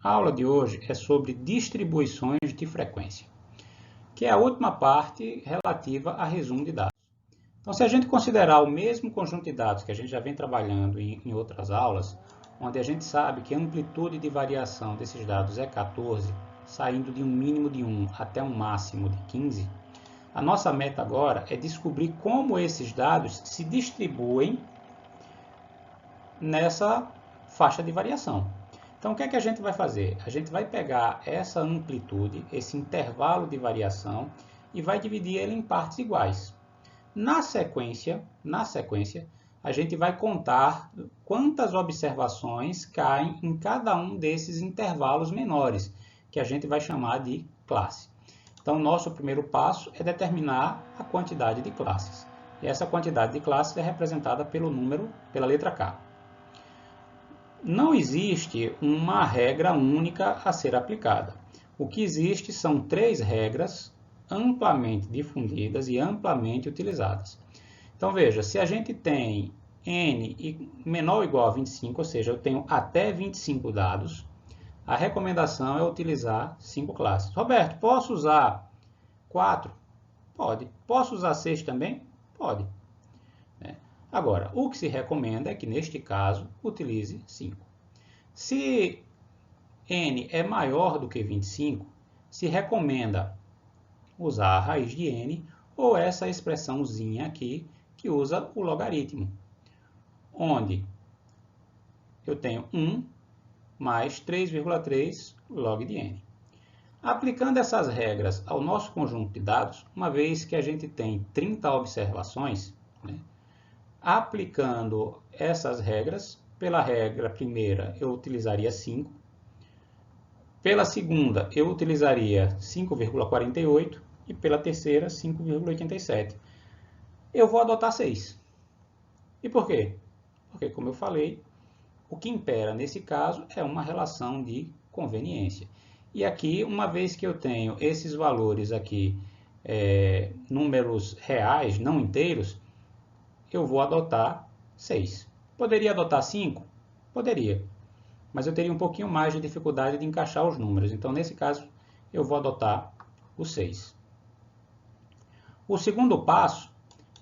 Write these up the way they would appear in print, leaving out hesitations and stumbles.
A aula de hoje é sobre distribuições de frequência, que é a última parte relativa a resumo de dados. Então, se a gente considerar o mesmo conjunto de dados que a gente já vem trabalhando em outras aulas, onde a gente sabe que a amplitude de variação desses dados é 14, saindo de um mínimo de 1 até um máximo de 15, a nossa meta agora é descobrir como esses dados se distribuem nessa faixa de variação. Então, o que é que a gente vai fazer? A gente vai pegar essa amplitude, esse intervalo de variação, e vai dividir ele em partes iguais. Na sequência, a gente vai contar quantas observações caem em cada um desses intervalos menores, que a gente vai chamar de classe. Então, nosso primeiro passo é determinar a quantidade de classes. E essa quantidade de classes é representada pelo número, pela letra K. Não existe uma regra única a ser aplicada. O que existe são 3 regras amplamente difundidas e amplamente utilizadas. Então, veja, se a gente tem n menor ou igual a 25, ou seja, eu tenho até 25 dados, a recomendação é utilizar 5 classes. Roberto, posso usar 4? Pode. Posso usar 6 também? Pode. Agora, o que se recomenda é que, neste caso, utilize 5. Se n é maior do que 25, se recomenda usar a raiz de n ou essa expressãozinha aqui que usa o logaritmo, onde eu tenho 1 mais 3,3 log de n. Aplicando essas regras ao nosso conjunto de dados, uma vez que a gente tem 30 observações, aplicando essas regras, pela regra primeira eu utilizaria 5, pela segunda eu utilizaria 5,48 e pela terceira 5,87. Eu vou adotar 6. E por quê? Porque, como eu falei, o que impera nesse caso é uma relação de conveniência. E aqui, uma vez que eu tenho esses valores aqui, números reais, não inteiros, eu vou adotar 6. Poderia adotar 5? Poderia. Mas eu teria um pouquinho mais de dificuldade de encaixar os números. Então, nesse caso, eu vou adotar o 6. O segundo passo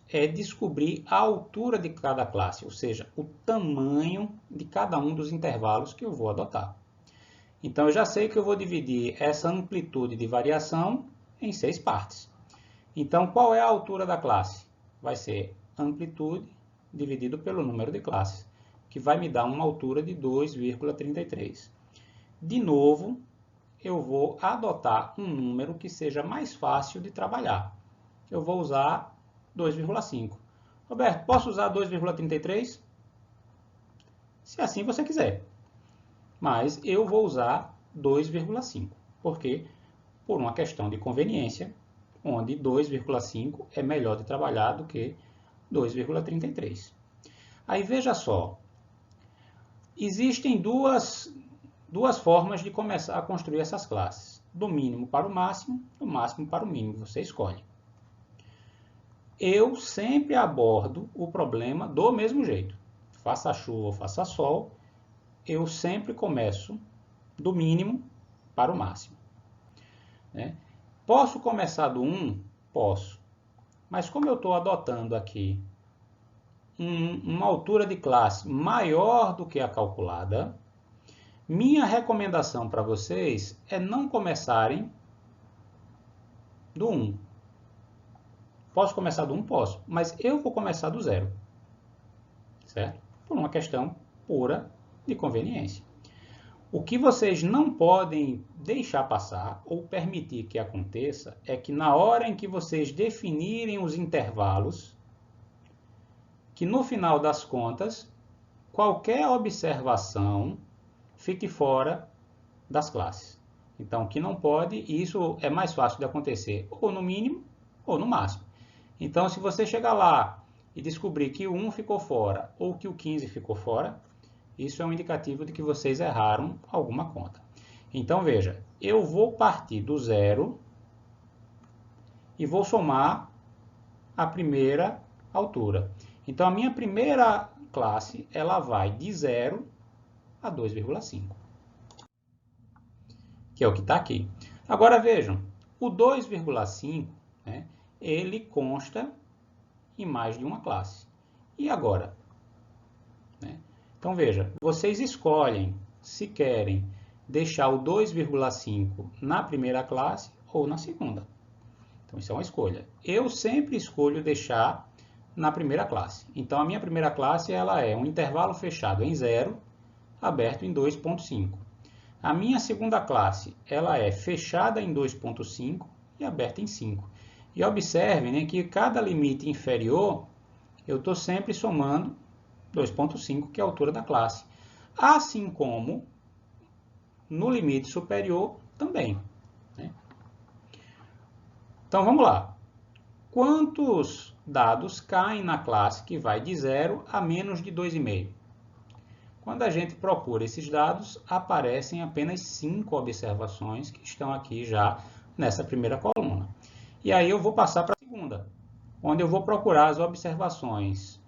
é descobrir a altura de cada classe, ou seja, o tamanho de cada um dos intervalos que eu vou adotar. Então, eu já sei que eu vou dividir essa amplitude de variação em 6 partes. Então, qual é a altura da classe? Vai ser amplitude dividido pelo número de classes, que vai me dar uma altura de 2,33. De novo, eu vou adotar um número que seja mais fácil de trabalhar. Eu vou usar 2,5. Roberto, posso usar 2,33? Se assim você quiser. Mas eu vou usar 2,5. Por quê? Por uma questão de conveniência, onde 2,5 é melhor de trabalhar do que 2,33. Aí veja só, existem duas formas de começar a construir essas classes. Do mínimo para o máximo, do máximo para o mínimo, você escolhe. Eu sempre abordo o problema do mesmo jeito. Faça chuva ou faça sol, eu sempre começo do mínimo para o máximo. Posso começar do 1? Posso. Mas como eu estou adotando aqui uma altura de classe maior do que a calculada, minha recomendação para vocês é não começarem do 1. Posso começar do 1? Posso, mas eu vou começar do 0. Certo? Por uma questão pura de conveniência. O que vocês não podem deixar passar ou permitir que aconteça é que na hora em que vocês definirem os intervalos, que no final das contas, qualquer observação fique fora das classes. Então, o que não pode, isso é mais fácil de acontecer ou no mínimo ou no máximo. Então, se você chegar lá e descobrir que o 1 ficou fora ou que o 15 ficou fora, isso é um indicativo de que vocês erraram alguma conta. Então, veja, eu vou partir do 0 e vou somar a primeira altura. Então, a minha primeira classe, ela vai de 0 a 2,5. que é o que está aqui. Agora vejam, o 2,5, né, ele consta em mais de uma classe. E agora? Né? Então veja, vocês escolhem se querem deixar o 2,5 na primeira classe ou na segunda. Então isso é uma escolha. Eu sempre escolho deixar na primeira classe. Então a minha primeira classe ela é um intervalo fechado em 0, aberto em 2,5. A minha segunda classe ela é fechada em 2,5 e aberta em 5. E observem, né, que cada limite inferior eu estou sempre somando 2,5, que é a altura da classe. Assim como no limite superior também. Né? Então vamos lá. Quantos dados caem na classe que vai de 0 a menos de 2,5? Quando a gente procura esses dados, aparecem apenas 5 observações que estão aqui já nessa primeira coluna. E aí eu vou passar para a segunda, onde eu vou procurar as observações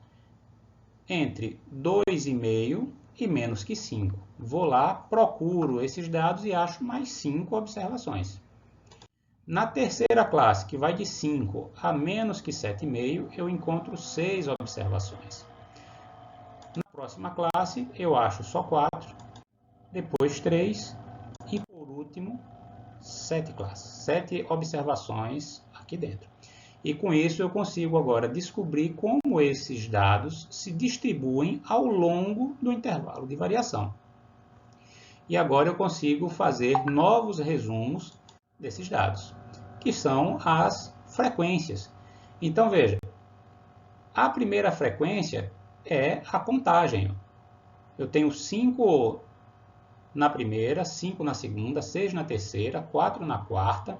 entre 2,5 e menos que 5. Vou lá, procuro esses dados e acho mais 5 observações. Na terceira classe, que vai de 5 a menos que 7,5, eu encontro 6 observações. Na próxima classe, eu acho só 4, depois 3 e, por último, 7 classes, 7 observações aqui dentro. E com isso eu consigo agora descobrir como esses dados se distribuem ao longo do intervalo de variação. E agora eu consigo fazer novos resumos desses dados, que são as frequências. Então veja, a primeira frequência é a contagem. Eu tenho 5 na primeira, 5 na segunda, 6 na terceira, 4 na quarta,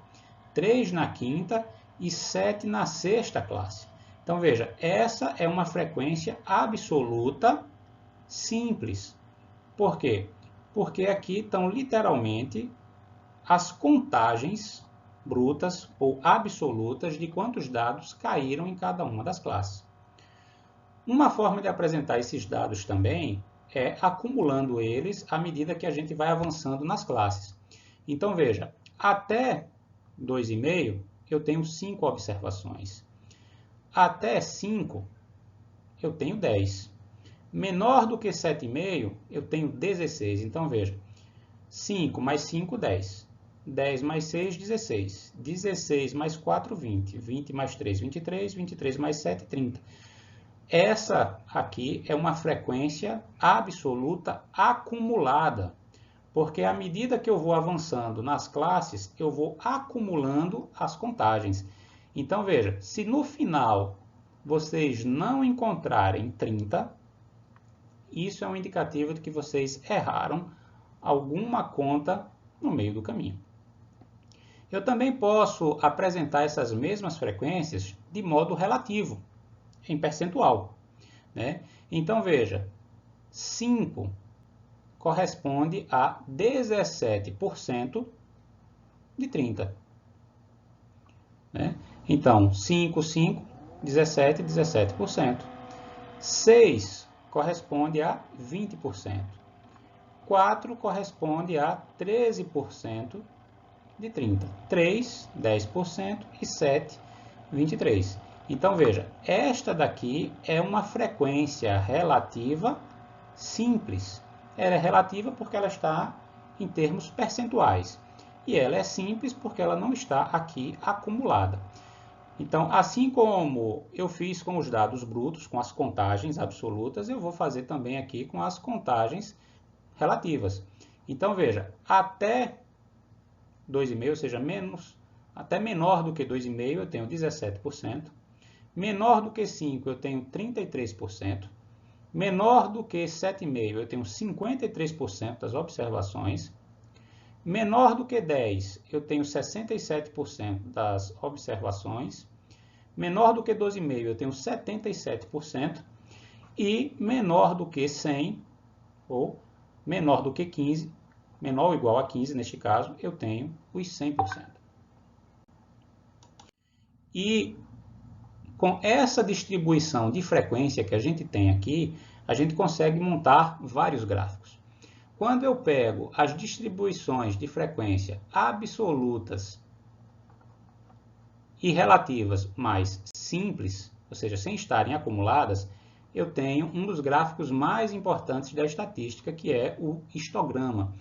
3 na quinta e 7 na sexta classe. Então veja, essa é uma frequência absoluta simples. Por quê? Porque aqui estão literalmente as contagens brutas ou absolutas de quantos dados caíram em cada uma das classes. Uma forma de apresentar esses dados também é acumulando eles à medida que a gente vai avançando nas classes. Então veja, até 2,5 eu tenho 5 observações. Até 5 eu tenho 10. Menor do que 7,5 eu tenho 16. Então veja, 5 mais 5, 10. 10 mais 6, 16. 16 mais 4, 20. 20 mais 3, 23. 23 mais 7, 30. Essa aqui é uma frequência absoluta acumulada, porque à medida que eu vou avançando nas classes, eu vou acumulando as contagens. Então veja, se no final vocês não encontrarem 30, isso é um indicativo de que vocês erraram alguma conta no meio do caminho. Eu também posso apresentar essas mesmas frequências de modo relativo, em percentual. Né? Então veja, 5 corresponde a 17% de 30. Né? Então, 5, 5, 17, 17%. 6 corresponde a 20%. 4 corresponde a 13% de 30. 3, 10% e 7, 23%. Então veja, esta daqui é uma frequência relativa simples. Ela é relativa porque ela está em termos percentuais. E ela é simples porque ela não está aqui acumulada. Então, assim como eu fiz com os dados brutos, com as contagens absolutas, eu vou fazer também aqui com as contagens relativas. Então veja, até 2,5, ou seja, até menor do que 2,5 eu tenho 17%. Menor do que 5 eu tenho 33%. Menor do que 7,5 eu tenho 53% das observações. Menor do que 10 eu tenho 67% das observações. Menor do que 12,5 eu tenho 77%. E menor do que 100 ou menor do que 15, menor ou igual a 15 neste caso, eu tenho os 100%. E com essa distribuição de frequência que a gente tem aqui, a gente consegue montar vários gráficos. Quando eu pego as distribuições de frequência absolutas e relativas mais simples, ou seja, sem estarem acumuladas, eu tenho um dos gráficos mais importantes da estatística, que é o histograma.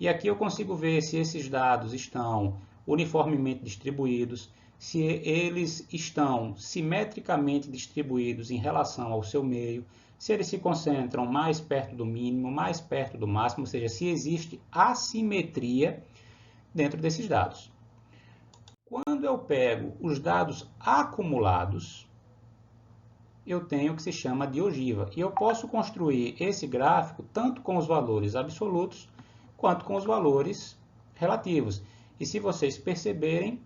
E aqui eu consigo ver se esses dados estão uniformemente distribuídos, se eles estão simetricamente distribuídos em relação ao seu meio, se eles se concentram mais perto do mínimo, mais perto do máximo, ou seja, se existe assimetria dentro desses dados. Quando eu pego os dados acumulados, eu tenho o que se chama de ogiva. E eu posso construir esse gráfico tanto com os valores absolutos quanto com os valores relativos. E se vocês perceberem,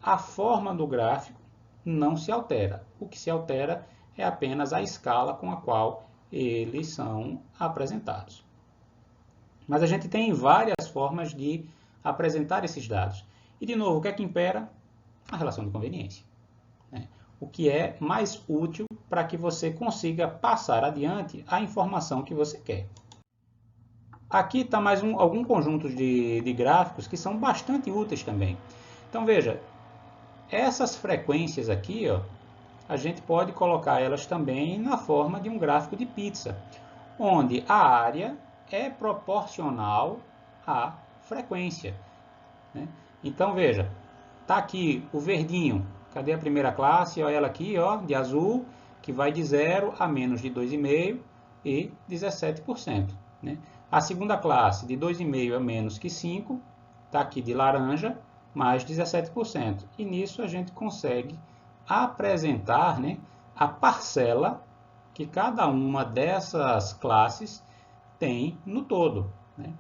a forma do gráfico não se altera. O que se altera é apenas a escala com a qual eles são apresentados. Mas a gente tem várias formas de apresentar esses dados. E, de novo, o que é que impera? A relação de conveniência, né? O que é mais útil para que você consiga passar adiante a informação que você quer. Aqui está mais algum conjunto de gráficos que são bastante úteis também. Então, veja, essas frequências aqui, ó, a gente pode colocar elas também na forma de um gráfico de pizza, onde a área é proporcional à frequência, né? Então, veja, está aqui o verdinho. Cadê a primeira classe? Olha ela aqui, ó, de azul, que vai de 0 a menos de 2,5% e 17%. Né? A segunda classe, de 2,5% a menos que 5%, está aqui de laranja, mais 17%. E nisso a gente consegue apresentar, né, a parcela que cada uma dessas classes tem no todo, né?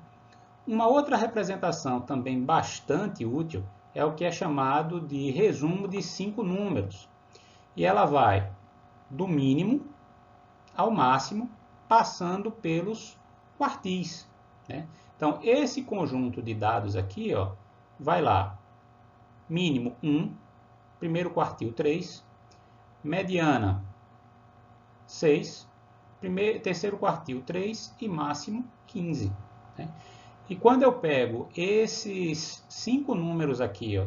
Uma outra representação também bastante útil é o que é chamado de resumo de 5 números. E ela vai do mínimo ao máximo, passando pelos quartis, né? Então, esse conjunto de dados aqui, ó, vai lá, mínimo 1, primeiro quartil 3, mediana 6, terceiro quartil 3 e máximo 15, né? E quando eu pego esses 5 números aqui, ó,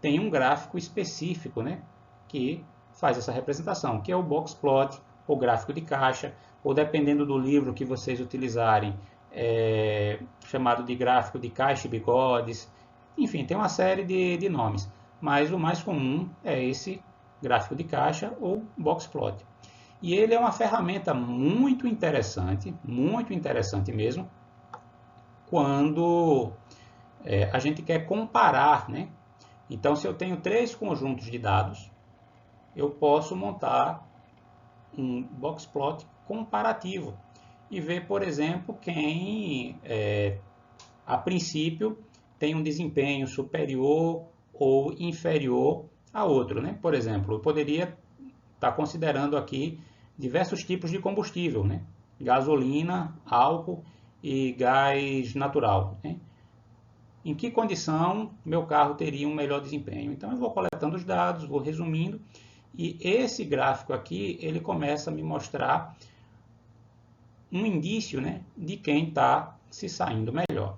tem um gráfico específico, né, que faz essa representação, que é o box plot, ou gráfico de caixa, ou dependendo do livro que vocês utilizarem, chamado de gráfico de caixa e bigodes. Enfim, tem uma série de nomes, mas o mais comum é esse gráfico de caixa ou box plot. E ele é uma ferramenta muito interessante mesmo, quando a gente quer comparar, né? Então, se eu tenho 3 conjuntos de dados, eu posso montar um box plot comparativo e ver, por exemplo, quem, a princípio, tem um desempenho superior ou inferior a outro, né? Por exemplo, eu poderia estar considerando aqui diversos tipos de combustível, né? Gasolina, álcool e gás natural, né? Em que condição meu carro teria um melhor desempenho? Então eu vou coletando os dados, vou resumindo, e esse gráfico aqui, ele começa a me mostrar um indício, né, de quem está se saindo melhor.